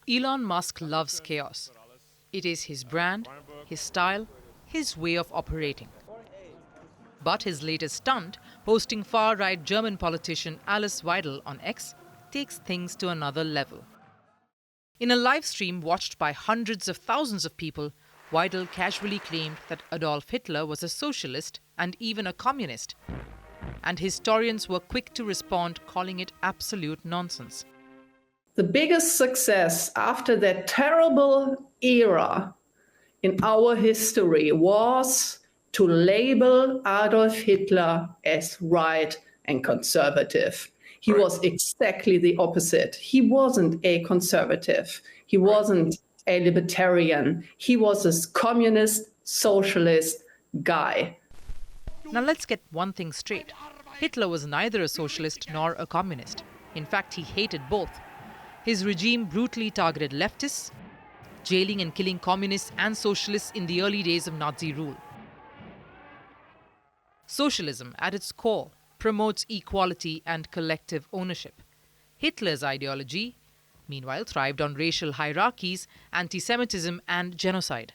Elon Musk loves chaos. It is his brand, his style, his way of operating. But his latest stunt, hosting far-right German politician Alice Weidel on X, takes things to another level. In a live stream watched by hundreds of thousands of people, Weidel casually claimed that Adolf Hitler was a socialist and even a communist. And historians were quick to respond, calling it absolute nonsense. The biggest success after that terrible era in our history was to label Adolf Hitler as right and conservative. He was exactly the opposite. He wasn't a conservative. He wasn't a libertarian. He was a communist, socialist guy. Now let's get one thing straight. Hitler was neither a socialist nor a communist. In fact, he hated both. His regime brutally targeted leftists, jailing and killing communists and socialists in the early days of Nazi rule. Socialism, at its core, promotes equality and collective ownership. Hitler's ideology, meanwhile, thrived on racial hierarchies, anti-Semitism, and genocide.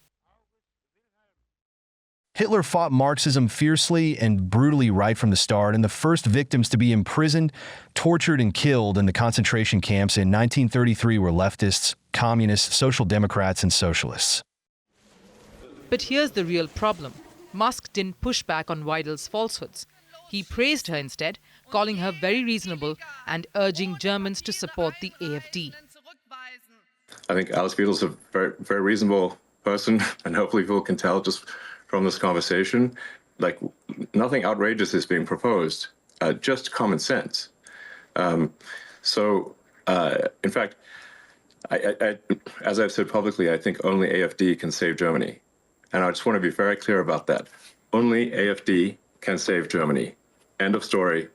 Hitler fought Marxism fiercely and brutally right from the start, and the first victims to be imprisoned, tortured, and killed in the concentration camps in 1933 were leftists, communists, social democrats, and socialists. But here's the real problem. Musk didn't push back on Weidel's falsehoods. He praised her instead, calling her very reasonable and urging Germans to support the AfD. I think Alice Weidel a very, very reasonable person, and hopefully people can tell just from this conversation, like nothing outrageous is being proposed, just common sense. In fact, as I've said publicly, I think only AfD can save Germany. And I just want to be very clear about that. Only AfD can save Germany. End of story.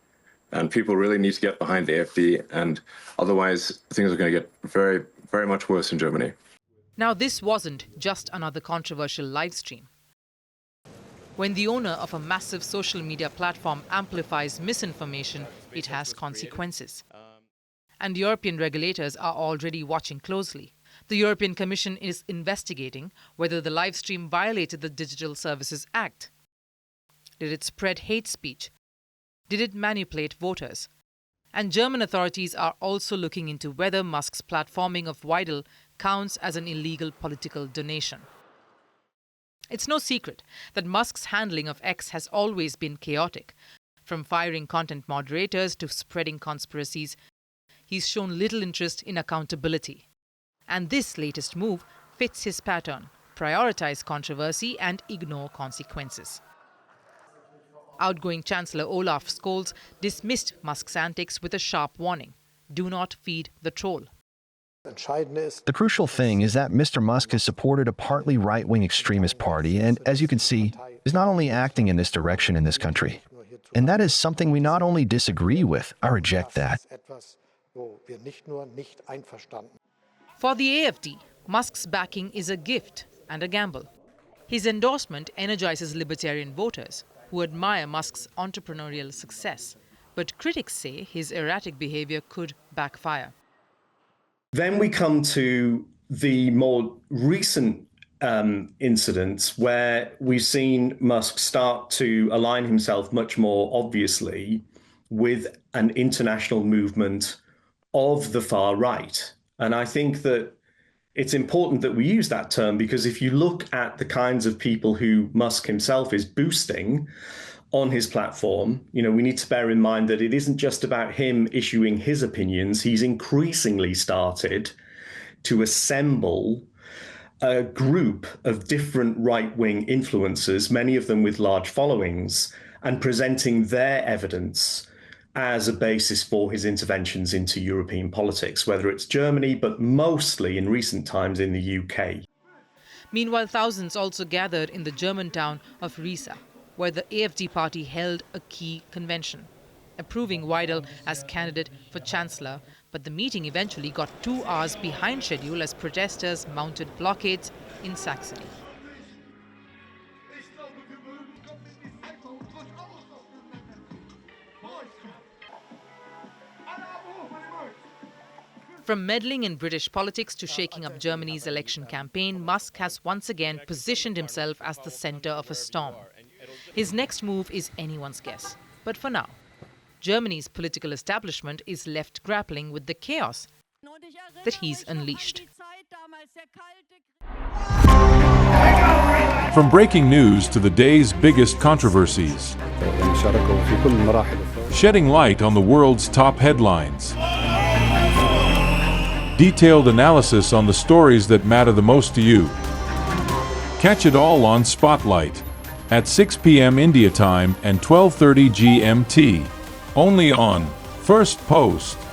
And people really need to get behind the AfD, and otherwise things are going to get very, very much worse in Germany. Now, this wasn't just another controversial live stream. When the owner of a massive social media platform amplifies misinformation, it has consequences. And European regulators are already watching closely. The European Commission is investigating whether the live stream violated the Digital Services Act. Did it spread hate speech? Did it manipulate voters? And German authorities are also looking into whether Musk's platforming of Weidel counts as an illegal political donation. It's no secret that Musk's handling of X has always been chaotic. From firing content moderators to spreading conspiracies, he's shown little interest in accountability. And this latest move fits his pattern: prioritize controversy and ignore consequences. Outgoing Chancellor Olaf Scholz dismissed Musk's antics with a sharp warning: do not feed the troll. The crucial thing is that Mr. Musk has supported a partly right-wing extremist party and, as you can see, is not only acting in this direction in this country. And that is something we not only disagree with, I reject that. For the AfD, Musk's backing is a gift and a gamble. His endorsement energizes libertarian voters who admire Musk's entrepreneurial success, but critics say his erratic behavior could backfire. Then we come to the more recent incidents where we've seen Musk start to align himself much more obviously with an international movement of the far right. And I think that it's important that we use that term, because if you look at the kinds of people who Musk himself is boosting on his platform, we need to bear in mind that it isn't just about him issuing his opinions. He's increasingly started to assemble a group of different right-wing influencers, many of them with large followings, and presenting their evidence as a basis for his interventions into European politics, whether it's Germany, but mostly in recent times in the UK. Meanwhile, thousands also gathered in the German town of Riesa, where the AfD party held a key convention, approving Weidel as candidate for chancellor, but the meeting eventually got 2 hours behind schedule as protesters mounted blockades in Saxony. From meddling in British politics to shaking up Germany's election campaign, Musk has once again positioned himself as the center of a storm. His next move is anyone's guess. But for now, Germany's political establishment is left grappling with the chaos that he's unleashed. From breaking news to the day's biggest controversies, shedding light on the world's top headlines, detailed analysis on the stories that matter the most to you. Catch it all on Spotlight at 6 p.m. India time and 12:30 GMT, only on Firstpost.